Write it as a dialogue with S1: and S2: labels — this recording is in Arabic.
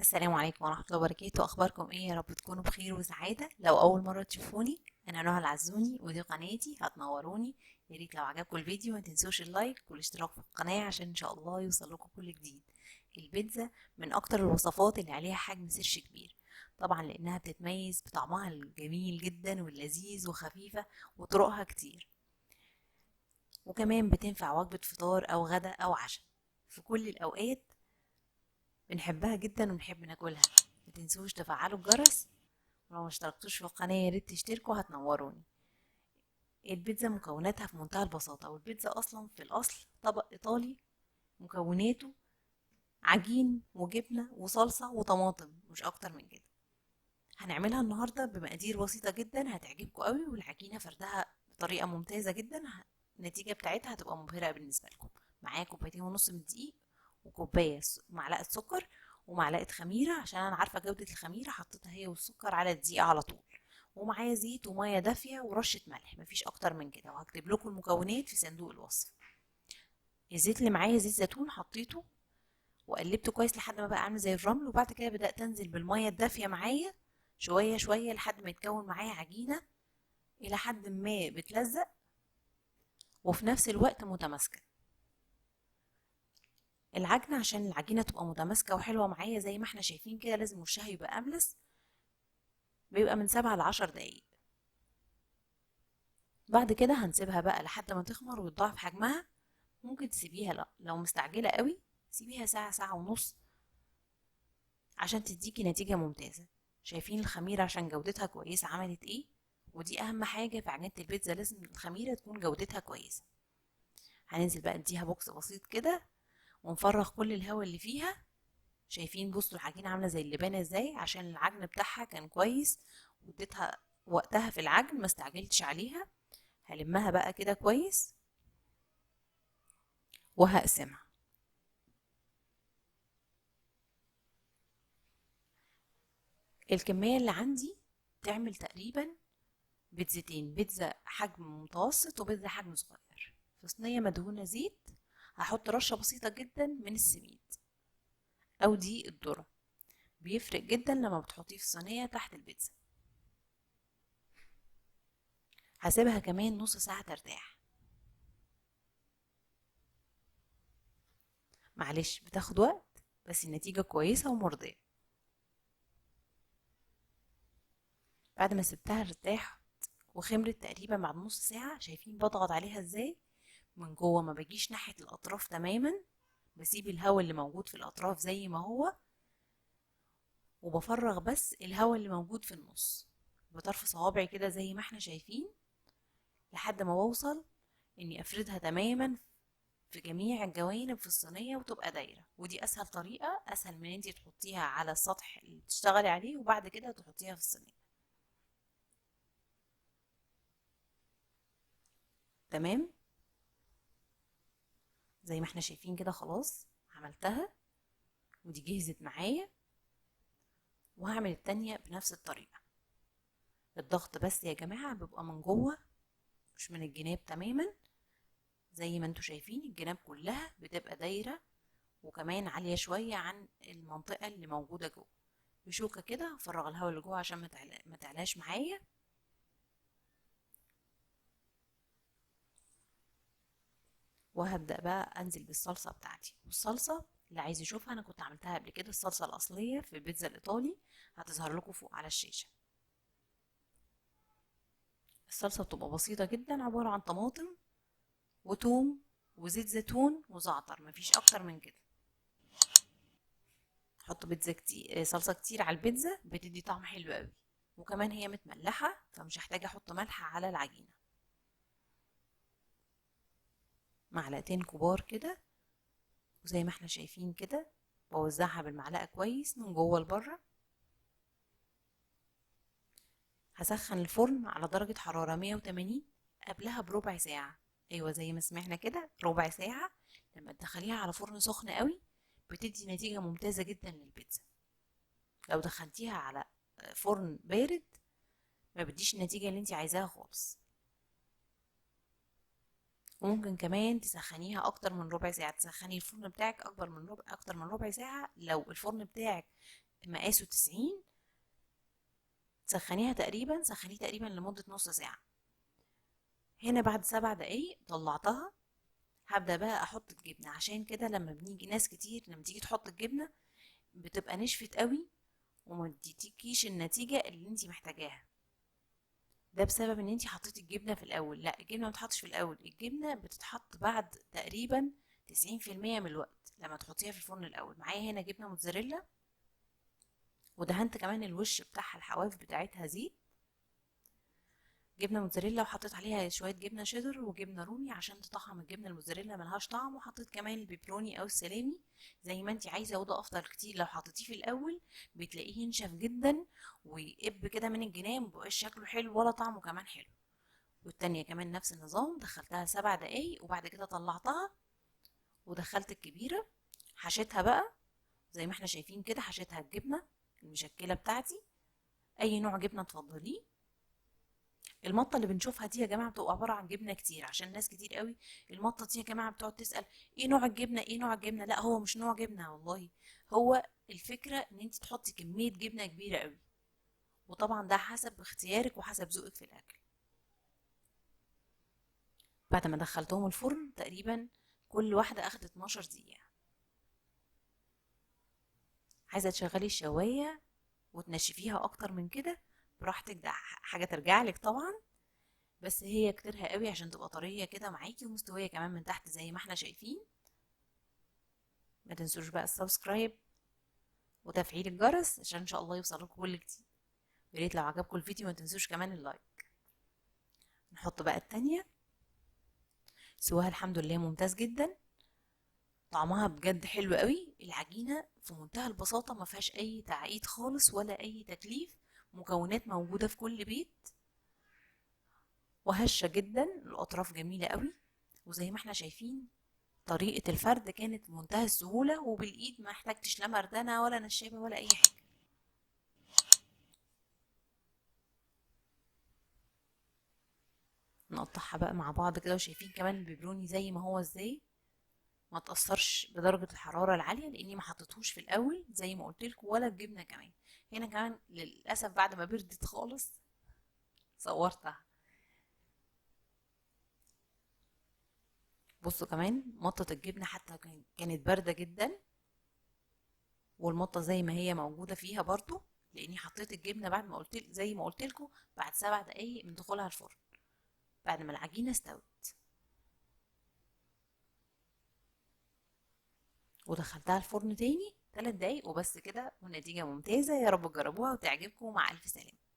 S1: السلام عليكم ورحمة الله وبركاته. أخباركم إيه؟ يا رب تكونوا بخير وسعادة. لو أول مرة تشوفوني أنا نهى العزوني ودي قناتي، هتنوروني. يا ريت لو عجبكم الفيديو ما تنسوش اللايك والاشتراك في القناة عشان إن شاء الله يوصل لكم كل جديد. البيتزا من أكتر الوصفات اللي عليها حجم سيرش كبير، طبعا لأنها بتتميز بطعمها الجميل جدا واللذيذ وخفيفة وطرقها كتير، وكمان بتنفع وجبة فطار أو غدا أو عشاء في كل الأوقات. بنحبها جدا وبنحب ناكلها. متنسوش تفعلوا الجرس، ولو ما اشتركتوش في القناة يا ريت تشتركوا، هتنوروني. البيتزا مكوناتها في منتهى البساطة، والبيتزا أصلا في الأصل طبق إيطالي. مكوناته عجين وجبنة وصلصة وطماطم، مش أكتر من كده. هنعملها النهاردة بمقادير بسيطة جدا هتعجبكم قوي، والعجينة فردها بطريقة ممتازة جدا. النتيجة بتاعتها هتبقى مبهرة بالنسبة لكم. معايا كوبايتين ونص من الدقيق، وكوباية معلقة سكر، ومعلقة خميرة عشان أنا عارفة جودة الخميرة، حطيتها هي والسكر على الدقيق على طول. ومعايا زيت ومية دافية ورشة ملح، مفيش أكتر من كده، وهكتب لكم المكونات في صندوق الوصف. الزيت اللي معايا زيت زيتون، حطيته وقلبته كويس لحد ما بقى عامل زي الرمل، وبعد كده بدأت أنزل بالمية الدافية معايا شوية شوية لحد ما يتكون معايا عجينة إلى حد ما بتلزق وفي نفس الوقت متماسكة. العجنة عشان العجينة تبقى متماسكة وحلوة معايا زي ما احنا شايفين كده، لازم وشها يبقى أملس. بيبقى من 7 ل10 دقايق. بعد كده هنسيبها بقى لحد ما تخمر وتضاعف حجمها. ممكن تسيبيها، لا لو مستعجلة قوي سيبيها ساعة، ساعة ونص، عشان تديكي نتيجة ممتازة. شايفين الخميرة عشان جودتها كويسة عملت ايه؟ ودي اهم حاجة في عجينة البيتزا، لازم الخميرة تكون جودتها كويسة. هننزل بقى نديها بوكس بسيط كده ونفرغ كل الهواء اللي فيها. شايفين بصوا العجينة عاملة زي اللبانة ازاي، عشان العجن بتاعها كان كويس واديتها وقتها في العجن، ما استعجلتش عليها. هلمها بقى كده كويس وهقسمها. الكمية اللي عندي تعمل تقريبا بيتزتين، بيتزا حجم متوسط وبيتزا حجم صغير. في صينية مدهونة زيت هحط رشة بسيطة جدا من السميد أو دي الذرة، بيفرق جدا لما بتحطيه في صينية تحت البيتزا. هسيبها كمان نص ساعة ترتاح. معلش بتاخد وقت، بس النتيجة كويسة ومرضية. بعد ما سبتها ترتاح وخمرت تقريبا بعد نص ساعة، شايفين بضغط عليها ازاي من جوه، ما بجيش ناحية الأطراف تماما، بسيب الهواء اللي موجود في الأطراف زي ما هو، وبفرغ بس الهواء اللي موجود في النص بطرف صوابعي كده زي ما احنا شايفين، لحد ما بوصل اني افردها تماما في جميع الجوانب في الصينية وتبقى دايرة. ودي اسهل طريقة، اسهل من انتي تحطيها على السطح اللي بتشتغلي عليه وبعد كده تحطيها في الصينية. تمام، زي ما احنا شايفين كده خلاص عملتها ودي جهزت معايا. وهعمل التانية بنفس الطريقة. الضغط بس يا جماعة بيبقى من جوه مش من الجناب تماما، زي ما انتوا شايفين الجناب كلها بتبقى دايرة وكمان عالية شوية عن المنطقة اللي موجودة جوه. بشوكة كده افرغ الهواء اللي جوه عشان ما تعلاش معايا. وهبدأ بقى انزل بالصلصة بتاعتي، والصلصة اللي عايز يشوفها انا كنت عملتها قبل كده، الصلصة الاصلية في البيتزا الايطالي هتظهر لكم فوق على الشاشة. الصلصة بتبقى بسيطة جدا، عبارة عن طماطم وتوم وزيت زيتون وزعتر، مفيش اكتر من كده. حط بيتزا كتير، صلصة كتير على البيتزا بتدي طعم حلو قوي، وكمان هي متملحة فمش هحتاج احط ملح على العجينة. معلقتين كبار كده، وزي ما احنا شايفين كده بوزعها بالمعلقة كويس من جوه لبره. هسخن الفرن على درجة حرارة 180 قبلها بربع ساعة. ايوه زي ما سمعنا كده ربع ساعة. لما تدخليها على فرن سخن قوي بتدي نتيجة ممتازة جدا للبيتزا. لو دخلتيها على فرن بارد ما بديش النتيجة اللي انت عايزاها خالص. وممكن كمان تسخنيها اكتر من ربع ساعة، تسخني الفرن بتاعك اكتر من ربع ساعة. لو الفرن بتاعك مقاسه 90. سخنيه تقريبا لمدة نص ساعة. هنا بعد 7 دقايق طلعتها. هبدأ بقى احط الجبنة، عشان كده لما بنيجي ناس كتير لما تيجي تحط الجبنة بتبقى نشفت قوي وما تديكيش النتيجة اللي انتي محتاجاها. ده بسبب ان انتي حطيتي الجبنة في الاول. لا، الجبنة ما بتتحطش في الاول، الجبنة بتتحط بعد تقريبا 90% من الوقت لما تحطيها في الفرن الاول. معايا هنا جبنة موتزاريلا، ودهنت كمان الوش بتاعها الحواف بتاعتها زيت. جبنه موتزاريلا، وحطيت عليها شويه جبنه شيدر وجبنه رومي عشان تطعم الجبنه الموتزاريلا ملهاش طعم. وحطيت كمان البيبروني او السلامي زي ما انت عايزه، وده افضل كتير. لو حطيتيه في الاول بتلاقيه ينشف جدا ويقب كده من الجناب، مبقاش شكله حلو ولا طعمه كمان حلو. والتانية كمان نفس النظام، دخلتها 7 دقايق وبعد كده طلعتها ودخلت الكبيرة. حشيتها بقى زي ما احنا شايفين كده، حشيتها الجبنة المشكلة بتاعتي، اي نوع جبنة تفضليه. المطه اللي بنشوفها دي يا جماعه بتبقى عباره عن جبنه كتير، عشان ناس كتير قوي المطه دي يا جماعه بتقعد تسال ايه نوع الجبنه، ايه نوع الجبنه. لا، هو مش نوع جبنه والله، هو الفكره ان انت تحطي كميه جبنه كبيره قوي، وطبعا ده حسب اختيارك وحسب ذوقك في الاكل. بعد ما دخلتهم الفرن تقريبا كل واحده اخدت 12 دقيقه. عايزه تشغلي الشوايه وتنشفيها اكتر من كده براحتك، ده حاجه ترجع لك طبعا، بس هي كتيرها قوي عشان تبقى طريه كده معاكي ومستويه كمان من تحت زي ما احنا شايفين. ما تنسوش بقى السبسكرايب وتفعيل الجرس عشان ان شاء الله يوصلكم كل جديد. يا ريت لو عجبكم الفيديو ما تنسوش كمان اللايك. نحط بقى التانية. سواها الحمد لله ممتاز جدا، طعمها بجد حلو قوي. العجينة في منتهى البساطة، ما فيهاش اي تعقيد خالص ولا اي تكليف، مكونات موجودة في كل بيت، وهشة جدا، الاطراف جميلة قوي. وزي ما احنا شايفين طريقة الفرد كانت بمنتهى السهولة وبالايد، ما احتاجتش لا مردنة ولا نشابة ولا اي حاجة. نقطعها بقى مع بعض كده، وشايفين كمان البيبروني زي ما هو ازاي ما تأثرش بدرجة الحرارة العالية لاني ما حطيتهوش في الاول زي ما قلت لكم، ولا الجبنة كمان. هنا كمان للأسف بعد ما بردت خالص صورتها. بصوا كمان مطة الجبنة حتى كانت باردة جدا، والمطة زي ما هي موجودة فيها برضو، لاني حطيت الجبنة بعد ما قلت زي ما قلت لكم بعد 7 دقايق من دخولها الفرن، بعد ما العجينة استوت. ودخلتها الفرن تاني 3 دقايق وبس كده، والنتيجة ممتازة. يا رب تجربوها وتعجبكم. مع ألف سلامة.